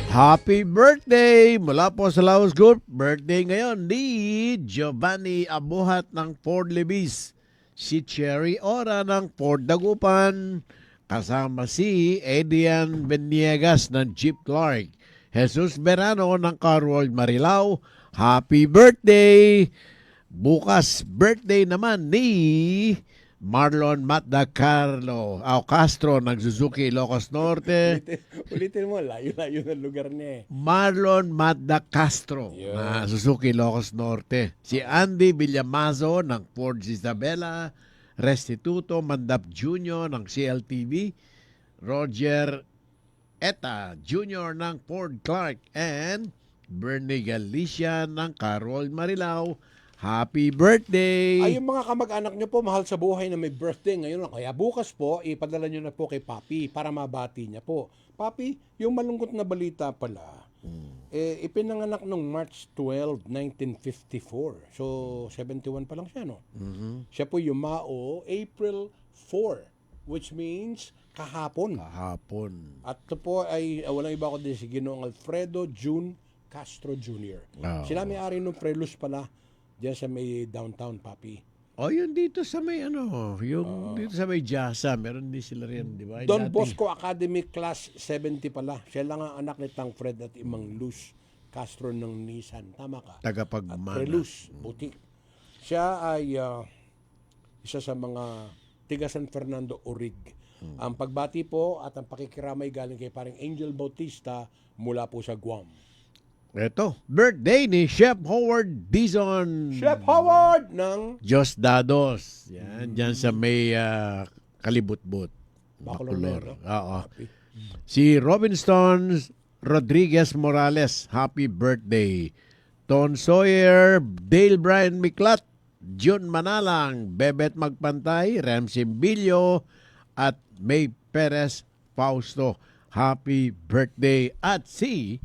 Happy birthday mula po sa Laos Group. Birthday ngayon ni Giovanni Abuhat ng Ford Levis, si Cherry Ora ng Ford Dagupan, kasama si Adrian Beniegas ng Jeep Clark, Jesus Berano ng Car World Marilao. Happy birthday! Bukas birthday naman ni Marlon Matda Castro ng Suzuki Ilocos Norte. Ulitin mo, layo-layo ng lugar niya eh. Marlon Matda Castro na Suzuki Ilocos Norte. Si Andy Villamazo ng Ford Isabela, Restituto Mandap Jr. ng CLTV, Roger Eta Jr. ng Ford Clark, and Bernie Galicia ng Carol Marilao. Happy birthday! Ay, yung mga kamag-anak nyo po, mahal sa buhay na may birthday ngayon. Kaya bukas po, ipadala nyo na po kay Papi para mabati niya po. Papi, yung malungkot na balita pala, ipinanganak noong March 12, 1954. So, 71 pa lang siya, no? Siya po yumao April 4, which means kahapon. At ito po ay walang iba ko din si Ginoong Alfredo June Castro Jr. Sila may-ari ng Prelus pala. Diyan sa may downtown, Papi. Yun dito sa may dito sa may Jasa, meron din sila rin, di ba? Don Bosco Academy Class 70 pala. Siya lang ang anak ni Tang Fred at Imang Luz Castro ng Nissan. Tama ka? Tagapagmana. Prelus, butik. Siya ay isa sa mga tiga San Fernando Orig. Ang pagbati po at ang pakikiramay galing kay parang Angel Bautista mula po sa Guam. Ito, birthday ni Chef Howard Dizon. Chef Howard ng Diyos Dados. Yan, dyan sa may Kalibutbut. Bacolor. Oo. Si Robin Stones Rodriguez Morales, happy birthday. Ton Sawyer, Dale Brian Miklat, June Manalang, Bebet Magpantay, Ramsey Bilyo, at May Perez Fausto. Happy birthday. At si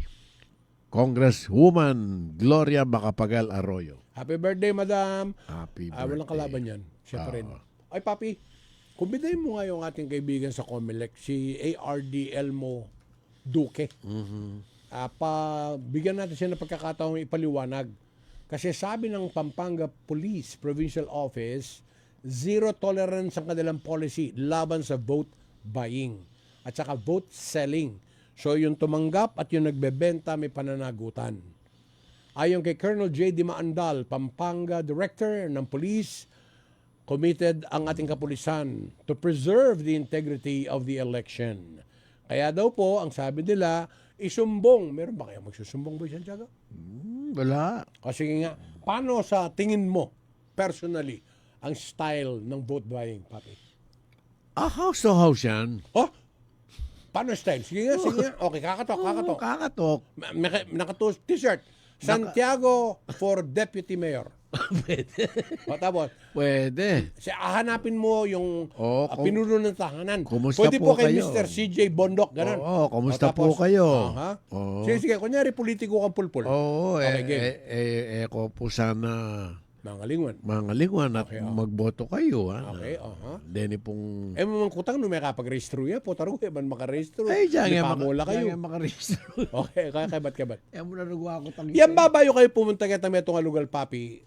Congresswoman Gloria Macapagal Arroyo. Happy birthday, madam. Happy birthday. Walang kalaban yan. Siya pa rin. Ay, Papi, kumbidahin mo nga yung ating kaibigan sa Comelec, si A.R.D. Elmo Duque. Bigyan natin siya ng pagkakataong ipaliwanag. Kasi sabi ng Pampanga Police Provincial Office, zero tolerance ang kanilang policy laban sa vote buying at saka vote selling. So yung tumanggap at yung nagbebenta may pananagutan. Ayon kay Colonel J.D. Maandal, Pampanga Director ng Police, committed ang ating kapulisan to preserve the integrity of the election. Kaya daw po, ang sabi nila, isumbong. Meron ba kayo magsusumbong, Boy Santiago? Wala. Kasi nga, paano sa tingin mo, personally, ang style ng vote buying, Papi? House to house yan. Oh? Paano style? Sige nga. Okay, kakatok. Kakatok. Naka-t-shirt. Santiago for Deputy Mayor. O tapos, Pwede. hanapin mo yung Oo, pinuno ng tahanan. Kumusta Pwede po po kay kayo? Mr. CJ Bondok, ganun. Oo, kumusta O, tapos, po kayo? Aha. Oo. Sige, kunyari, politiko kang pulpul. Oo, Okay, game. ko po sana Mangalingon. mangalingan at Okay, magboto kayo. Ha? Okay, aha. Deni pong... Mamang kutang no may kapag-rehistro yan. Putaro, man makarehistro. Ay, diyan Pamula kayo. makarehistro. Okay, kabat. Eh, muna nagawa ko tang... Yan babayo kayo pumunta kita metong alugal, papi.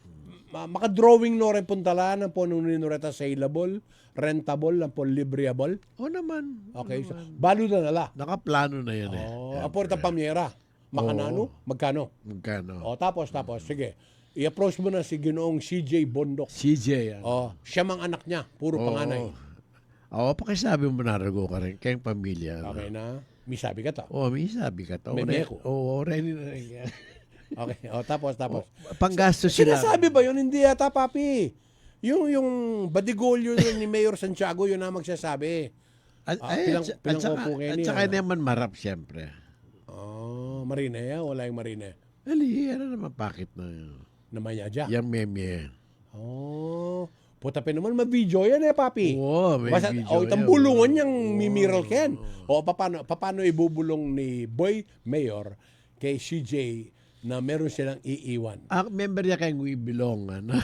Maka-drawing no rin puntalaan ng po nung ninureta saleable, rentable, ng po libreable. Oo naman. Okay, so, balo na nala. Nakaplano na yun eh. Oh, aporta pamyera. Makanano? Magkano? Magkano? O, tapos, sige. I-approach mo na si Ginoong CJ Bondok. CJ yan. Oh, siya mang anak niya, puro panganay. Oo, pakisabi mo narago ka rin. Kayong pamilya. Okay na? May sabi ka to. Oo, may sabi ka to. May meko. Oo, ready na rin yan. Okay, o tapos. Panggastos sila. Sinasabi ba yun? Hindi yata, papi. Yung badigolyo yun ni Mayor Santiago, yun na magsasabi. At saka naman marap siyempre. Oh, Marinea, wala yung Marinea. Ali, ano naman bakit na yun? Namanya dyan. Yung meme. Oh, puta pa naman, ma-video yan papi. Oo, may video itang yan. bulungan niyang mimiral ken. O, paano ibubulong ni Boy Mayor kay CJ na meron silang iiwan? Member niya kayong We Belong. Ano?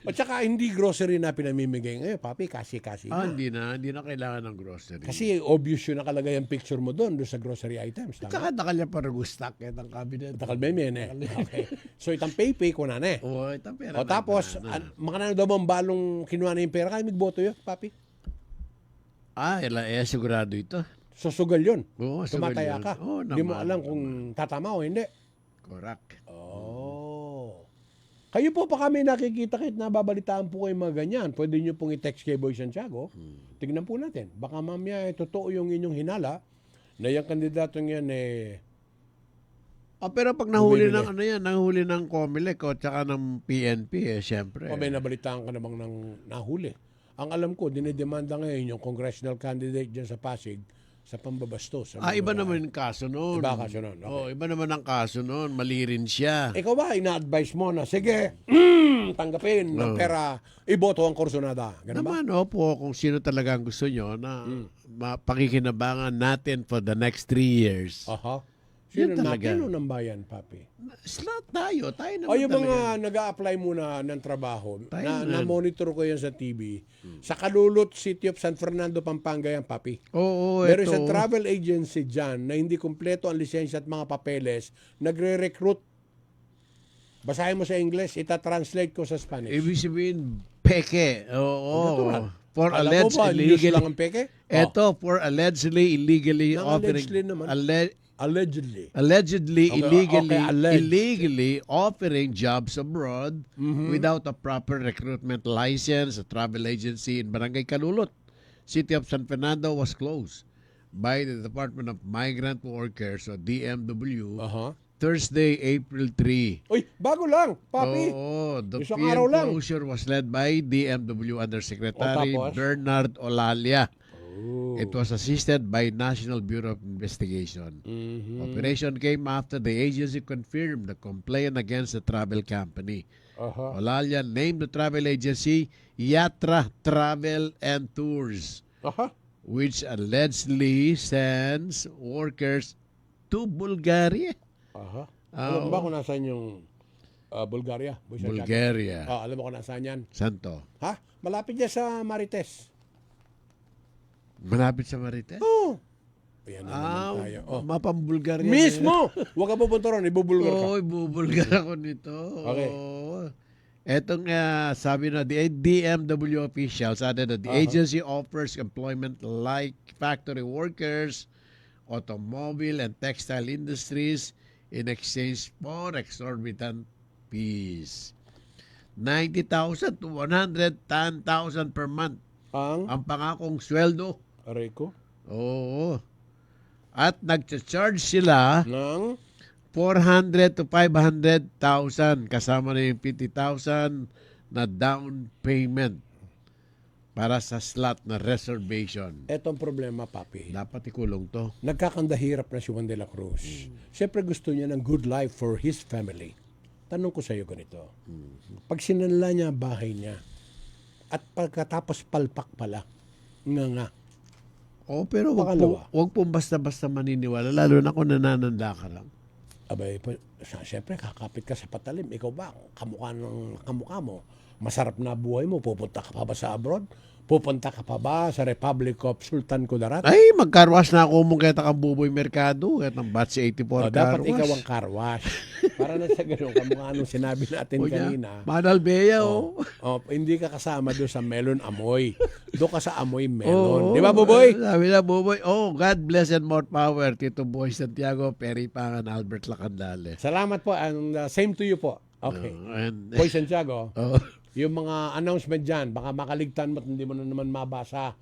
At saka hindi grocery na pinamimigay ngayon, papi, kasi-kasi na. Hindi na kailangan ng grocery. Kasi obvious yun nakalagay ang picture mo doon sa grocery items. At saka nakalya para gustock ng cabinet. Takal memen eh. Okay. So itang pay ko na eh. Oo, itang pera. O tapos, makanano daw bang balong kinuha na yung pera? Kaya magboto yun, papi. Sigurado ito. Susugal yun. Oo, sugal Tumataya yun. ka. Oo, Hindi mo naman, alam kung tatama o hindi. Correct. Oh. Kayo po pa kami nakikita kahit nababalitaan po kayo mga ganyan. Pwede nyo pong i-text kay Boy Santiago. Tignan po natin. Baka mamaya totoo yung inyong hinala na yung kandidatong yan Pero pag nahuli Bumibili. ng nahuli ng Comelec o tsaka ng PNP siyempre. o may nabalitaan ka namang ng nahuli. Ang alam ko, dinidemanda ngayon yung congressional candidate dyan sa Pasig sa pambabastos. Iba naman yung kaso noon. Iba kaso nun, okay. Iba naman ang kaso noon. Mali rin siya. Ikaw ba, ina-advise mo na, sige, tanggapin ng pera, iboto ang Corsonada. Ganun ba? Naman, opo, kung sino talaga ang gusto nyo na pakikinabangan natin for the next 3 years. Aha. Sino Yun talaga. natin o ng bayan, papi? Slot tayo naman O yung talaga. mga nag-a-apply muna ng trabaho, Tayo na. na-monitor ko yan sa TV, sa Kalulot City of San Fernando, Pampanga yan, papi. Oo, Meron ito. isang travel agency dyan na hindi kumpleto ang lisensya at mga papeles, nagre-recruit. Basahin mo sa English, ita-translate ko sa Spanish. Ibig sabihin, peke. Oo. Natural. For Alam mo alleged ba, news lang illegally. ang peke? Ito, for allegedly illegally Nang offering. allegedly naman. Allegedly. Allegedly, Okay, alleged. illegally offering jobs abroad without a proper recruitment license, a travel agency in Barangay Kalulot. City of San Fernando was closed by the Department of Migrant Workers o DMW Aha. Thursday, April 3. Uy, bago lang, papi. The Isang PM araw lang. closure was led by DMW Undersecretary O, tapos? Bernard Olalia. It was assisted by National Bureau of Investigation. Operation came after the agency confirmed the complaint against the travel company. Aha. Olalia named the travel agency Yatra Travel and Tours, Aha. which allegedly sends workers to Bulgaria. Aha. Alam ba kung nasaan yung Bulgaria? Boy Santiago? Bulgaria. Alam mo kung nasaan yan? Santo. Ha? Malapit niya sa Marites. Malapit sa Marites? Oh. Ayan na naman tayo. Oh. Mapang Bulgaria. Mismo! Huwag ka pupunta ron, ibubulgar ka. Oo, ibubulgar ako nito. Okay. Oo. Etong sabi na, the DMW officials added that the agency offers employment like factory workers, automobile and textile industries in exchange for exorbitant fees. 90,000 to 110,000 per month ang pangakong sweldo. Aray ko? Oo. At nag-charge sila Nang? 400 to 500,000 kasama na yung 50,000 na down payment para sa slot na reservation. Etong problema, papi. Dapat ikulong to. Nagkakandahirap na si Juan de la Cruz. Siyempre gusto niya ng good life for his family. tanong ko sa iyo ganito. Pag sinanla niya ang bahay niya, at pagkatapos palpak pala, nga. Oh, pero Pangalawa. wag po basta-basta maniniwala, lalo na kung nanananda ka lang. Abay, siyempre, kakapit ka sa patalim. Ikaw ba, kamukha mo, masarap na buhay mo, pupunta ka pa ba sa abroad? Pupunta ka pa ba sa Republic of Sultan Kudarat? Ay, magkarwas na ako mong kita kang Buboy Mercado, at ng Batch 84 Dapat carwash. ikaw ang car wash. Para na sa ganun, kamukha nung sinabi natin O niya, kanina. Manal Bea, oh. Hindi ka kasama doon sa melon amoy. Doon ka sa amoy melon. Di ba, Buboy? Sabi na, Buboy. Oh, God bless and more power. Tito Boy Santiago, Perry Pangan, Albert Lacandale. Salamat po. And same to you po. Okay. And, Boy Santiago, oh, yung mga announcement dyan, baka makaligtan mo at hindi mo na naman mabasa.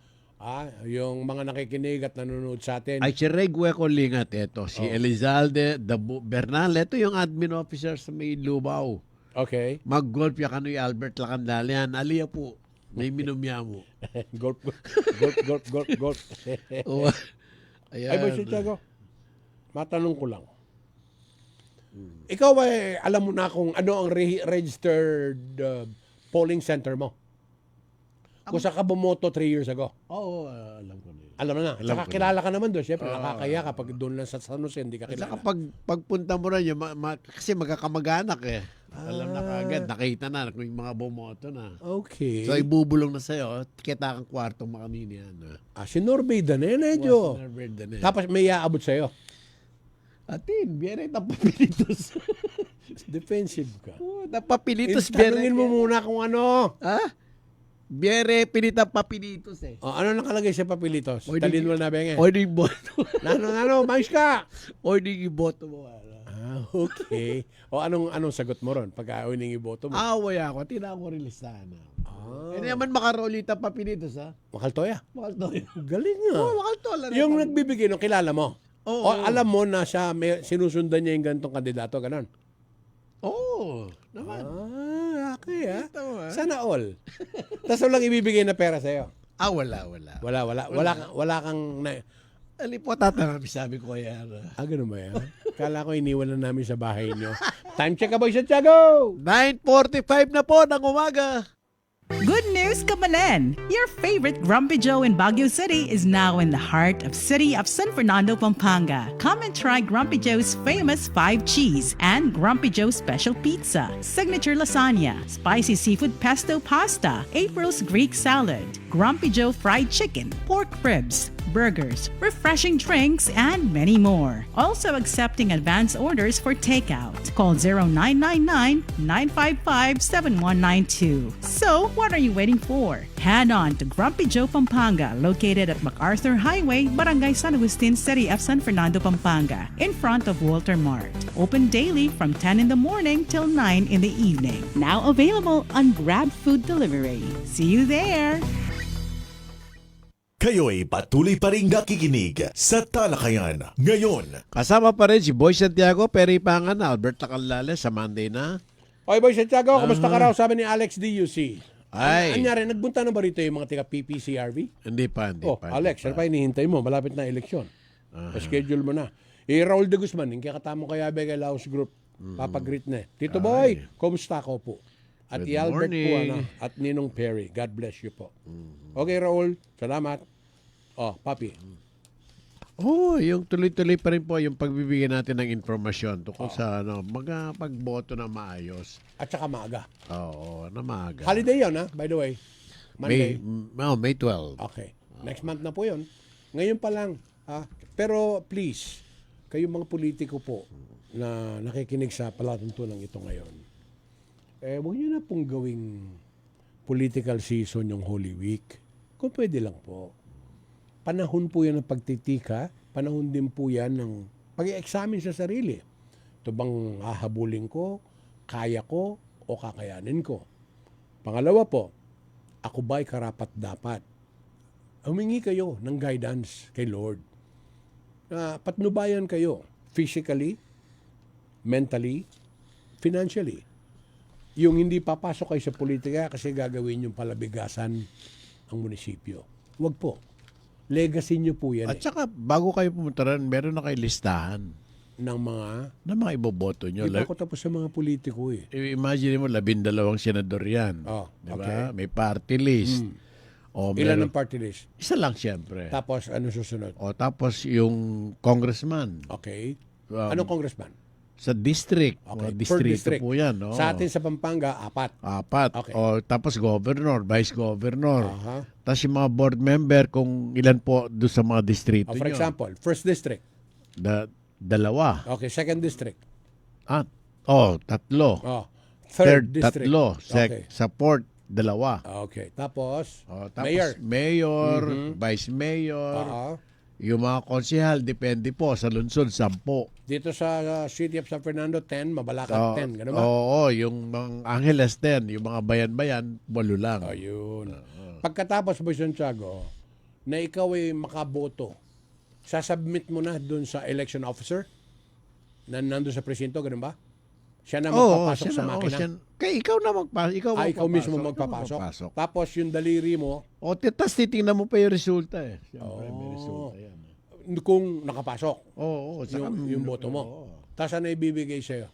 Yung mga nakikinig at nanonood sa atin. ay, si Regwe Colingat, ito. Si Elizalde Bernal, ito yung admin officer sa may Lubao. Okay. Mag-golf ya kano'y Albert Lacandale. Yan, aliya po. May minumya mo. golf. Oh, ayan. Ay, Boy Santiago, matanong ko lang. Ikaw ay alam mo na kung ano ang registered polling center mo? Kung saan ka bumoto 3 years ago. Oo, alam ko na yun. Alam mo na. Alam Saka ko kilala ka naman doon. Siyempre, nakakaya kapag doon lang sa San Jose, hindi ka At saka kilala. pagpunta mo rin, kasi magkakamag-anak eh. Alam na kagad, nakita na kung yung mga bumoto na. Okay. So, ibubulong na sa'yo, kita kang kwartong makamini yan. Si Norbay Danenedyo. Tapos may iaabot sa'yo. Atin, biyere tapapilitos. Defensive ka. Tapapilitos, biyere. Tanungin mo muna kung ano. Ha? Biyere, pinita papilitos eh. Ano nakalagay sa papilitos? Oy, Talin mo na benge. O di boto. Mais ka. O di boto mo. Okay. Anong sagot mo ron? Pagka uning iboto mo? Away ako, tinako rin listahan ako. Hindi naman makarolita papilitos ha. Makaltoya. Makalto. Galing nga. Makalto lang. Yung nagbibigay, kilala mo? Oo. O alam mo na siya, sinusundan niya yung gantong kandidato, ganon? Oo. Naman. Okay Ito, Sana all. Tapos walang ibibigay na pera sa'yo. Wala. Wala kang Ali po tatanami, sabi ko yan. ganun ba yan? Kala ko iniwan na namin sa bahay niyo. Time check ka, Boy Santiago! 9:45 na po ng umaga. Good news, Kabalen! Your favorite Grumpy Joe in Baguio City is now in the heart of city of San Fernando, Pampanga. Come and try Grumpy Joe's famous 5 cheese and Grumpy Joe special pizza, signature lasagna, spicy seafood pesto pasta, April's Greek salad, Grumpy Joe fried chicken, pork ribs, burgers, refreshing drinks, and many more. Also accepting advance orders for takeout. Call 0999-955-7192. So, what are you waiting for? Head on to Grumpy Joe Pampanga, located at MacArthur Highway, Barangay San Agustin, City of San Fernando, Pampanga, in front of Walter Mart. Open daily from 10 in the morning till 9 in the evening. Now available on Grab Food Delivery. See you there! Kayo'y patuloy pa rin nakikinig sa Talakayan ngayon. Kasama pa rin si Boy Santiago, Perry Pangan, Albert Lacandale sa Monday na. Oy, Boy Santiago, kamusta ka raw? Sabi ni Alex DUC. Ay. Anyari, nagbunta na ba rito yung mga taga PPCRV? Hindi pa. Alex, ano pa hinihintay mo? Malapit na eleksyon. Pa-schedule mo na. Raul de Guzman, yung kakatamo kaya kay Laos Group, papag-greet na. Tito Boy, kumusta ko po? At Good Albert morning. po, at Ninong Perry. God bless you po. Okay, Raul, salamat. Papi. Yung tuloy-tuloy pa rin po yung pagbibigyan natin ng informasyon tungkol sa pagboto na maayos. At saka maaga. Oo, na maaga. Holiday yun, ha? By the way. Monday. May 12. Okay. Next month na po yun. Ngayon pa lang. Pero please, kayong mga politiko po na nakikinig sa palatuntunan ito ngayon, huwag nyo na pong gawing political season yung Holy Week. Kung pwede lang po. Panahon po yan ng pagtitika, panahon din po yan ng pag-i-examine sa sarili. Ito bang hahabulin ko, kaya ko, o kakayanin ko? Pangalawa po, ako ba'y karapat-dapat? Humingi kayo ng guidance kay Lord. Patnubayan kayo physically, mentally, financially. Yung hindi papasok kayo sa politika kasi gagawin yung palabigasan ang munisipyo. Huwag po. Legacy nyo po yan. At saka, bago kayo pumunta rin, meron na kayo listahan. ng mga... Na mga iboboto nyo. Di pa ako tapos sa mga politiko eh. Imagine mo, 12 senador yan. Oh, Diba? okay. May party list. O, Ilan meron- ang party list? Isa lang siyempre. Tapos ano susunod? O tapos yung congressman. Okay. Um, Anong congressman? Sa district. Okay. Mga Per distrito district. po yan. No? Sa atin sa Pampanga, 4. 4. Okay. O tapos governor, vice governor. Aha. Tapos yung mga board member kung ilan po doon sa mga distrito Oh, for nyo. example, first district. Dalawa. Okay, second district. Tatlo. Oh, third district. Tatlo. Okay. Sa fourth, dalawa. Okay. Tapos, Tapos mayor, vice mayor, Oo. yung mga konsehal, depende po sa lungsod, 10. Dito sa City of San Fernando, 10, Mabalacan, 10. Ganun ba? Oo, yung mga Angeles 10, yung mga bayan-bayan, 8 lang. Ayun. Pagkatapos, Boy Santiago, na ikaw ay makaboto, sasubmit mo na dun sa election officer na nandun sa presinto, ganun ba? Siya na magpapasok sa makina. Kaya ikaw na magpasok. Ikaw mismo magpapasok. Tapos yung daliri mo, Tapos titingnan mo pa yung resulta eh. Siyempre, may resulta yan. kung nakapasok Oo. yung boto mo. Tapos ano ibibigay sa'yo?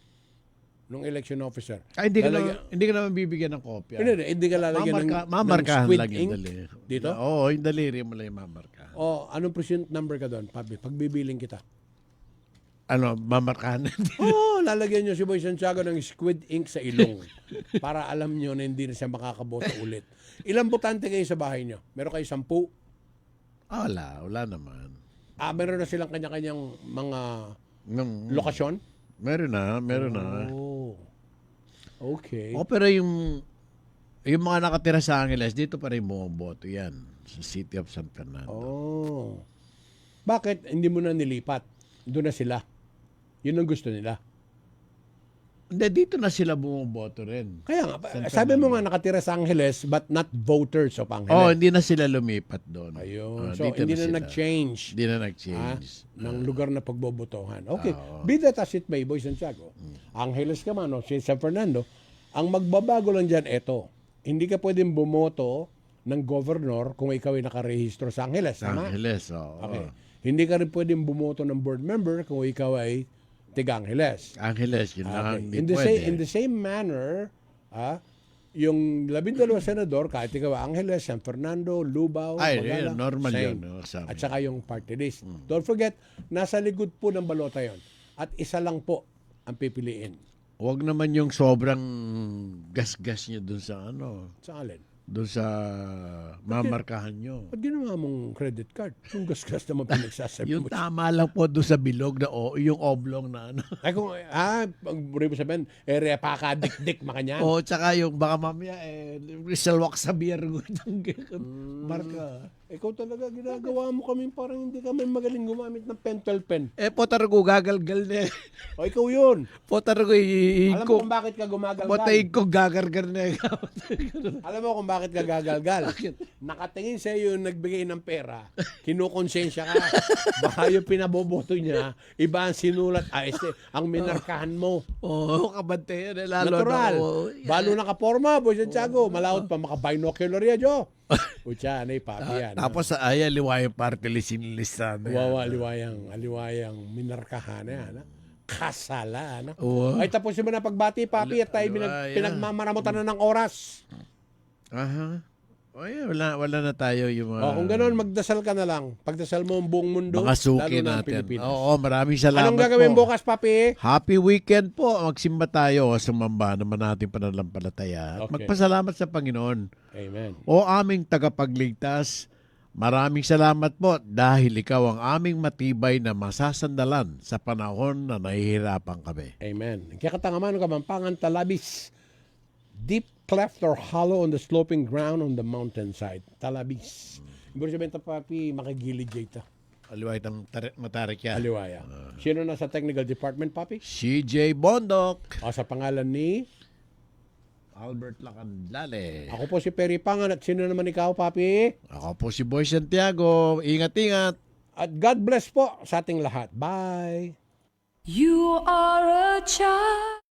Nung election officer. Hindi ka naman bibigyan ng kopya. Hindi ka lalagyan Mamarkahan ng squid lang yung ink daliri. dito? Oo, yung daliri mo lang yung mamarkahan. O, anong precinct number ka doon, Pabi? Pagbibiling kita. Mamarkahan na din. Oo, lalagyan nyo si Boy Santiago ng squid ink sa ilong para alam nyo na hindi na siya makakaboto ulit. Ilang botante kayo sa bahay nyo? Meron kayo 10? Wala naman. Meron na silang kanya-kanyang mga Nung, lokasyon? meron na. Oh. Okay. Pero yung mga nakatira sa Angeles, dito pa rin bumoboto yan. Sa City of San Fernando. Oh. Bakit hindi mo na nilipat? Doon na sila. Yun ang gusto nila. Hindi, dito na sila bumoboto rin. Kaya nga, sabi mo nga nakatira sa Angeles but not voters of Angeles. Hindi na sila lumipat doon. Ayun. So, dito hindi na sila. nag-change. Hindi na nag-change. Ng lugar na pagbobotohan. Okay. Be that as it may, Boy Santiago. Angeles ka man, San Fernando, ang magbabago lang dyan, eto. Hindi ka pwedeng bumoto ng governor kung ikaw ay nakarehistro sa Angeles. Tama? Angeles, oo. Okay. Hindi ka rin pwedeng bumoto ng board member kung ikaw ay tiga-Angeles. Angeles, yun lang. Okay. Hindi In the same manner, yung 12 senador, kahit ikaw Angeles, San Fernando, Lubao, Magalang, normal same. yun. No, sa amin. At saka yung party list. Don't forget, nasa likod po ng balota yon. At isa lang po ang pipiliin. Huwag naman yung sobrang gas-gas nyo dun sa Sa alin? dun sa mamarkahan nyo. Ba't ginawa mong credit card? Yung gas-gas naman pinagsasabi Yung mo. tama lang po dun sa bilog na yung oblong na Ay kung, pag mo sabihin, repaka-dik-dik, makanyan. tsaka yung baka mamaya, salwak sa beer marka. Ikaw talaga, ginagawa mo kami parang hindi kami magaling gumamit ng pentel pen. Potargo gagalgal na. O, ikaw yun. Potargo Alam mo kung bakit ka gumagalgal? Potaig ko gagargar na. Alam mo kung bakit ka gagalgal? Nakatingin sa iyo yung nagbigay ng pera, kinukonsensya ka. Baka yung pinaboboto niya, iba ang sinulat, ang minarkahan mo. Kabante yan. Lalo Natural. na. Balo nakaporma, Boy Santiago. Malawot pa, maka-binocular yan, Jo. Ucha, anay papi yan. Tapos liwayang party list sinilista na yan. Wawa, aliwayang minarkahan na yan. Kasala. Oo. Ay, tapusin mo na pagbati, papi, at tayo pinagmamaramutan na ng oras. Aha. Wala na tayo yung mga... Kung gano'n, magdasal ka na lang. Pagdasal mo ang buong mundo, mga suki lalo na ang natin. Pilipinas. Maraming salamat Anong gagawin po. bukas, papi? Happy weekend po. Magsimba tayo. Sumamba naman natin pananampalataya. At Okay. magpasalamat sa Panginoon. Amen. O aming tagapagligtas, maraming salamat po dahil ikaw ang aming matibay na masasandalan sa panahon na nahihirapan kami. Amen. Kakatangaman ng Kamampangan, Talabis. Deep cleft or hollow on the sloping ground on the mountainside. Talabis. Ibig sabihin ito, papi, makagilid dito. Aliway itong matarik yan. Aliwaya. Sino na sa technical department, papi? CJ Bondok. O sa pangalan ni... Albert Lacandale. Ako po si Perry Pangan at sino naman ikaw, papi? Ako po si Boy Santiago. Ingat-ingat. At God bless po sa ating lahat. Bye! You are a child.